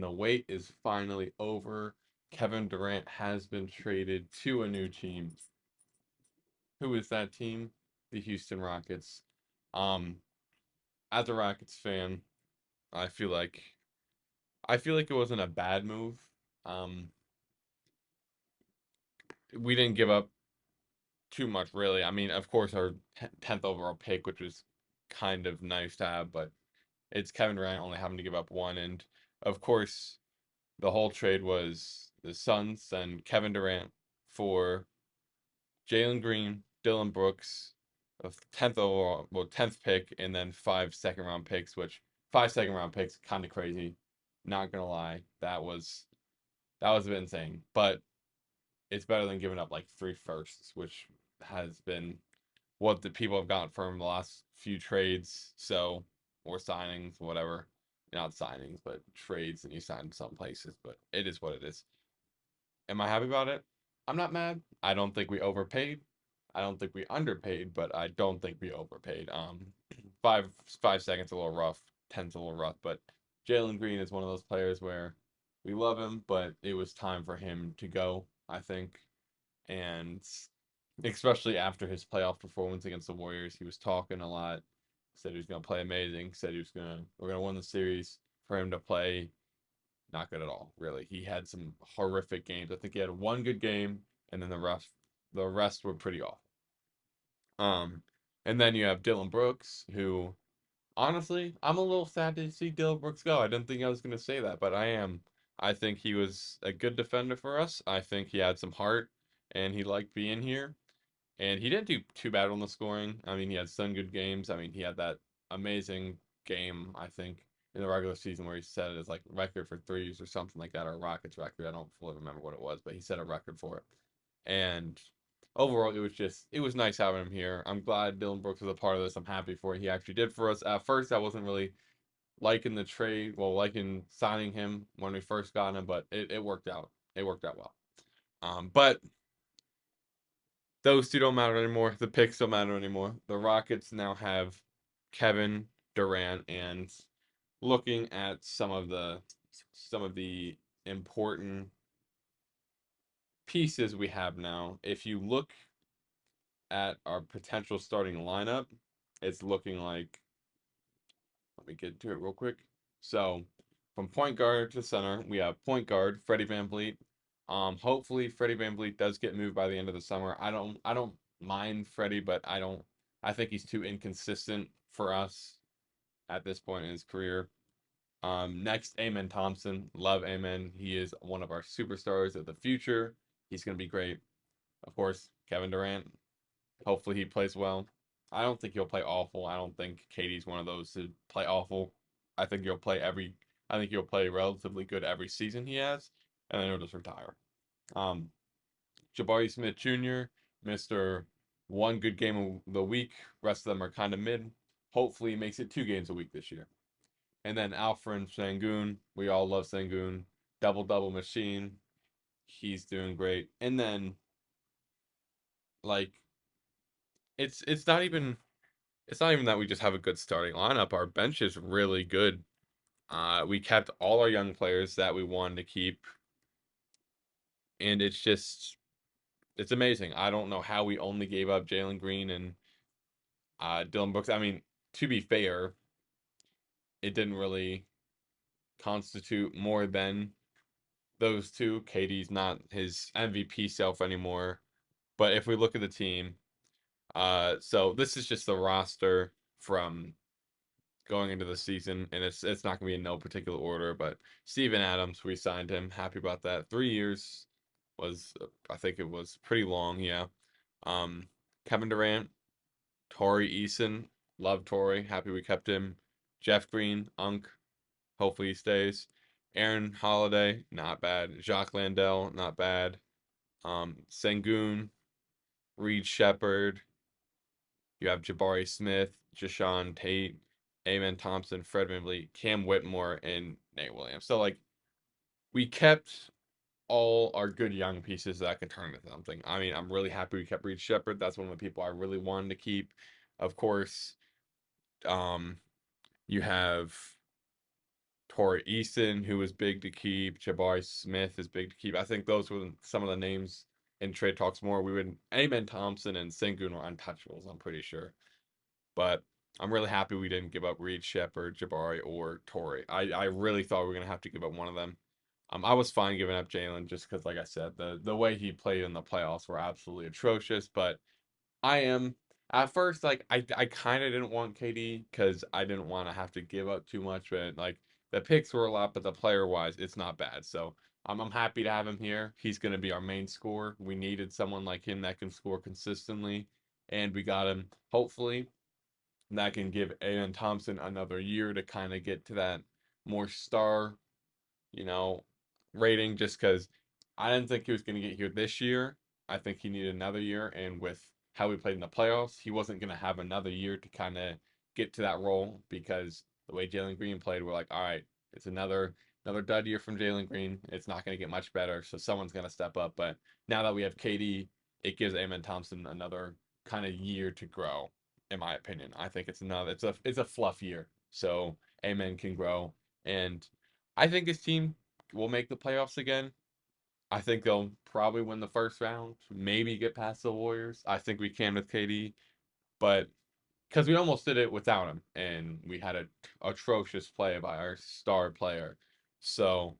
The wait is finally over. Kevin Durant has been traded to a new team. Who is that team? The Houston Rockets. Um, as a Rockets fan, I feel like it wasn't a bad move. Um, we didn't give up too much, really. I mean, of course, our 10th overall pick, which was kind of nice to have, but it's Kevin Durant only having to give up one. And of course, the whole trade was the Suns and Kevin Durant for Jalen Green, Dylan Brooks, a 10th overall, well, 10th pick, and then 5 second round picks, which 5 second round picks, kind of crazy. Not gonna lie, that was a bit insane. But it's better than giving up like 3 firsts, which has been what the people have gotten from the last few trades. So, or signings, whatever. Not signings, but trades, and you sign some places. But it is what it is. Am I happy about it? I'm not mad. I don't think we overpaid. I don't think we underpaid, but I don't think we overpaid. Five seconds a little rough, 10's a little rough, but Jalen Green is one of those players where we love him, but it was time for him to go, I think. And especially after his playoff performance against the Warriors, he was talking a lot. Said he was gonna play amazing. Said we're gonna win the series. For him to play not good at all, really. He had some horrific games. I think he had one good game, and then the rest were pretty awful. Um, and then you have Dylan Brooks, who honestly, I'm a little sad to see Dylan Brooks go. I didn't think I was going to say that, but I am. I think he was a good defender for us. I think he had some heart, and he liked being here. And he didn't do too bad on the scoring. I mean, he had some good games. I mean, he had that amazing game, I think, in the regular season where he set it as like record for threes or something like that, or Rockets record. I don't fully remember what it was, but he set a record for it. And overall, it was nice having him here. I'm glad Dylan Brooks was a part of this. I'm happy for what he actually did for us. At first, I wasn't really liking the trade, well, liking signing him when we first got him, but it worked out. It worked out well. But those two don't matter anymore. The picks don't matter anymore. The Rockets now have Kevin Durant, and looking at some of the important pieces we have now, if you look at our potential starting lineup, it's looking like, let me get to it real quick. So, from point guard to center, we have point guard Freddie VanVleet. Hopefully Freddie VanVleet does get moved by the end of the summer. I don't mind Freddie, but I think he's too inconsistent for us at this point in his career. Next, Amen Thompson. Love Amen. He is one of our superstars of the future. He's going to be great. Of course, Kevin Durant. Hopefully he plays well. I don't think he'll play awful. I don't think Katie's one of those to play awful. I think he'll play every. I think he'll play relatively good every season he has, and then he'll just retire. Um, Jabari Smith Jr., Mister One good game of the week. Rest of them are kind of mid. Hopefully, he makes it 2 games a week this year. And then Alfred Sengun. We all love Sengun. Double double machine. He's doing great. And then like it's not even that we just have a good starting lineup. Our bench is really good. We kept all our young players that we wanted to keep, and it's amazing. I don't know how we only gave up Jalen Green and Dylan Brooks. I mean, to be fair, it didn't really constitute more than those two. Katie's not his MVP self anymore. But if we look at the team, so this is just the roster from going into the season, and it's not gonna be in no particular order. But Steven Adams, we signed him. Happy about that. 3 years was, I think it was pretty long. Yeah. Um, Kevin Durant, Torrey Eason, love Torrey. Happy we kept him. Jeff Green, Unk. Hopefully he stays. Aaron Holiday, not bad. Jacques Landell, not bad. Sengun, Reed Shepard. You have Jabari Smith, Jashawn Tate, Amen Thompson, Fred VanVleet, Cam Whitmore, and Nate Williams. So like we kept all our good young pieces that can turn into something. I mean, I'm really happy we kept Reed Shepard. That's one of the people I really wanted to keep. Of course, um, you have Torrey Eason, who was big to keep. Jabari Smith is big to keep. I think those were some of the names in trade talks more. We would Amen Thompson and Sengun are untouchables, I'm pretty sure. But I'm really happy we didn't give up Reed Shepard, Jabari, or Torrey. I really thought we were gonna have to give up one of them. I was fine giving up Jalen just because, like I said, the way he played in the playoffs were absolutely atrocious. But I am at first like I kind of didn't want KD because I didn't want to have to give up too much, but like the picks were a lot, but the player wise, it's not bad. So I'm happy to have him here. He's going to be our main scorer. We needed someone like him that can score consistently, and we got him. Hopefully, that can give Aiden Thompson another year to kind of get to that more star you know, rating just because I didn't think he was going to get here this year. I think he needed another year, and with how he played in the playoffs, he wasn't going to have another year to kind of get to that role because the way Jalen Green played, we're like, all right, it's another dud year from Jalen Green. It's not going to get much better, so someone's going to step up. But now that we have KD, it gives Amen Thompson another kind of year to grow. In my opinion, I think it's a fluff year, so Amen can grow and I think his team will make the playoffs again. I think they'll probably win the first round, maybe get past the Warriors. I think we can with KD, but because we almost did it without him, and we had a atrocious play by our star player, so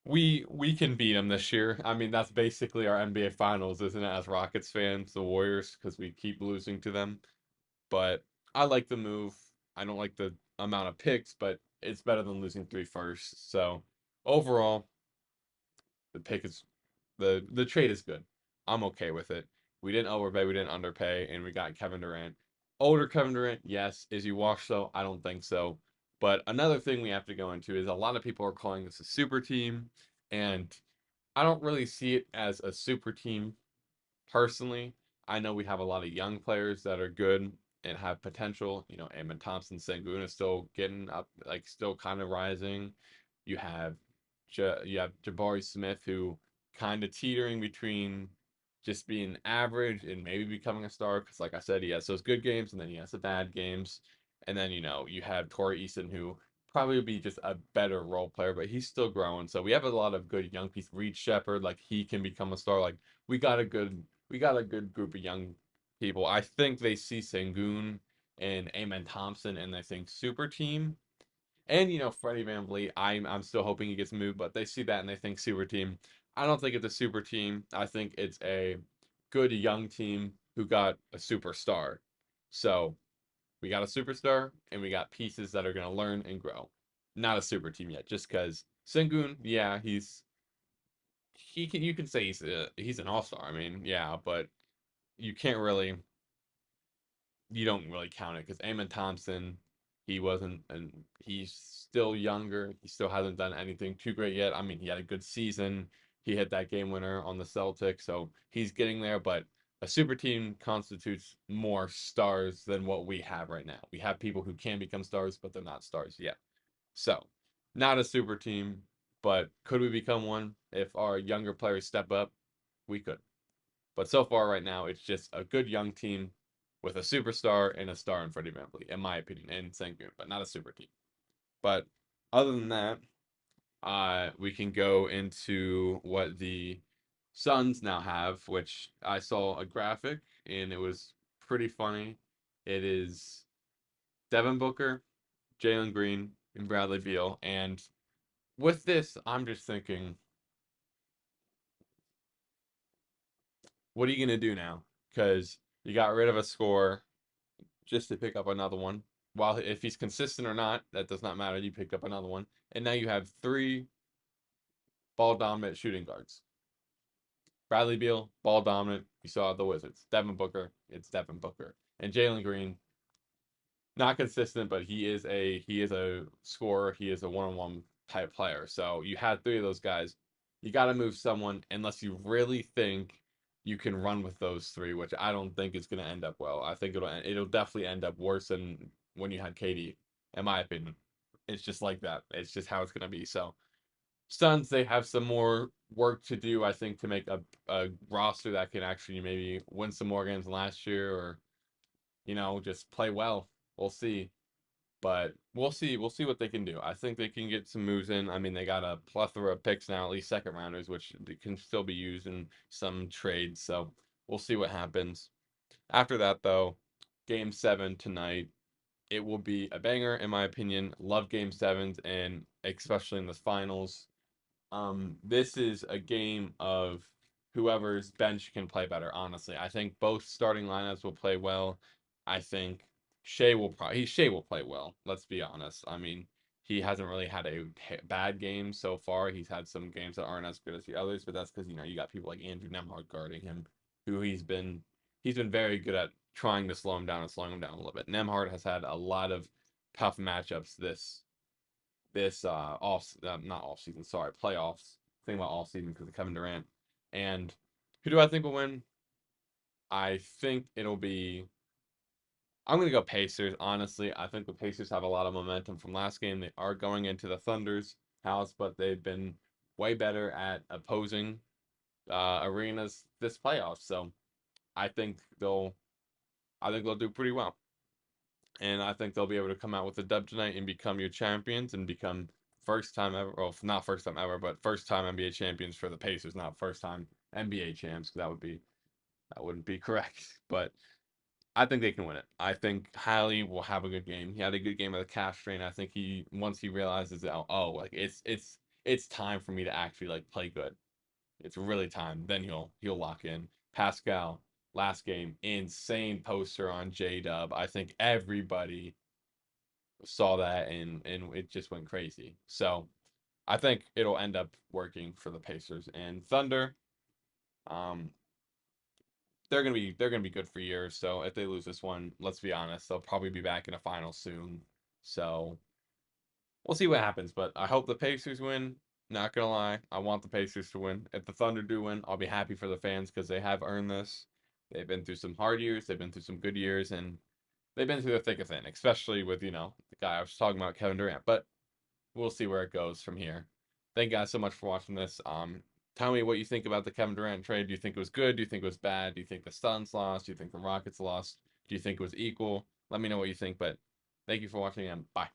we can beat them this year. I mean, that's basically our NBA Finals, isn't it? As Rockets fans, the Warriors, because we keep losing to them. But I like the move. I don't like the amount of picks, but it's better than losing three first. So overall, the pick is the trade is good. I'm okay with it. We didn't overpay, we didn't underpay, and we got Kevin Durant. Older Kevin Durant, yes. Is he washed though? I don't think so. But another thing we have to go into is a lot of people are calling this a super team, and I don't really see it as a super team personally. I know we have a lot of young players that are good and have potential. You know, Amon Thompson, Sengun is still getting up, like still kind of rising. You have you have Jabari Smith who kind of teetering between just being average and maybe becoming a star because, like I said, he has those good games and then he has the bad games. And then you have Torrey Eason who probably would be just a better role player, but he's still growing. So we have a lot of good young pieces. Reed Shepard, like he can become a star. Like we got a good we got a good group of young people. I think they see Sengun and Amen Thompson and they think super team. And Freddie VanVleet, I'm still hoping he gets moved, but they see that and they think super team. I don't think it's a super team. I think it's a good young team who got a superstar. So we got a superstar and we got pieces that are gonna learn and grow. Not a super team yet, just because Sengun, yeah, you can say he's an all-star. I mean, yeah, but you can't really you don't really count it because Amon Thompson, he wasn't and he's still younger. He still hasn't done anything too great yet. I mean, he had a good season. He hit that game winner on the Celtics, so he's getting there, but a super team constitutes more stars than what we have right now. We have people who can become stars, but they're not stars yet. So, not a super team, but could we become one if our younger players step up? We could. But so far, right now, it's just a good young team with a superstar and a star in Freddie VanVleet, in my opinion, and Sengun, but not a super team. But other than that, we can go into what the Suns now have, which I saw a graphic and it was pretty funny. It is Devin Booker, Jalen Green, and Bradley Beal. And with this, I'm just thinking, what are you going to do now? Because you got rid of a score just to pick up another one. While if he's consistent or not, that does not matter. You picked up another one, and now you have three ball dominant shooting guards. Bradley Beal, ball dominant. You saw the Wizards. Devin Booker, it's Devin Booker, and Jalen Green, not consistent, but he is a scorer. He is a one-on-one type player. So you had three of those guys. You got to move someone unless you really think you can run with those three, which I don't think is going to end up well. I think it'll definitely end up worse than when you had KD, in my opinion. It's just like that. It's just how it's going to be. So Suns, they have some more work to do, I think, to make a roster that can actually maybe win some more games than last year or just play well. We'll see. But we'll see. We'll see what they can do. I think they can get some moves in. I mean, they got a plethora of picks now, at least second rounders, which can still be used in some trades. So we'll see what happens. After that, though, Game 7 tonight. It will be a banger, in my opinion. Love Game 7s, and especially in the finals. This is a game of whoever's bench can play better, honestly. I think both starting lineups will play well. I think Shea will play well, let's be honest. I mean, he hasn't really had a bad game so far. He's had some games that aren't as good as the others, but that's because, you got people like Andrew Nemhard guarding him, who he's been very good at trying to slow him down and slowing him down a little bit. Nemhard has had a lot of tough matchups this off not off season, sorry, playoffs. Think about off season because of Kevin Durant. And who do I think will win? I think it'll be. I'm gonna go Pacers. Honestly, I think the Pacers have a lot of momentum from last game. They are going into the Thunder's house, but they've been way better at opposing arenas this playoff. So I think they'll. I think they'll do pretty well. And I think they'll be able to come out with a dub tonight and become your champions and become first time ever, well, not first time ever, but first time NBA champions for the Pacers, not first time NBA champs. That wouldn't be correct. But I think they can win it. I think Hallie will have a good game. He had a good game of the calf strain. I think he once he realizes that, oh, like it's time for me to actually like play good. It's really time. Then he'll lock in. Pascal, last game, insane poster on J Dub. I think everybody saw that and it just went crazy. So I think it'll end up working for the Pacers and Thunder. Um, they're gonna be good for years. So if they lose this one, let's be honest, they'll probably be back in a final soon. So we'll see what happens. But I hope the Pacers win. Not gonna lie, I want the Pacers to win. If the Thunder do win, I'll be happy for the fans because they have earned this. They've been through some hard years. They've been through some good years, and they've been through the thick of it, especially with, the guy I was talking about, Kevin Durant. But we'll see where it goes from here. Thank you guys so much for watching this. Tell me what you think about the Kevin Durant trade. Do you think it was good? Do you think it was bad? Do you think the Suns lost? Do you think the Rockets lost? Do you think it was equal? Let me know what you think. But thank you for watching and bye.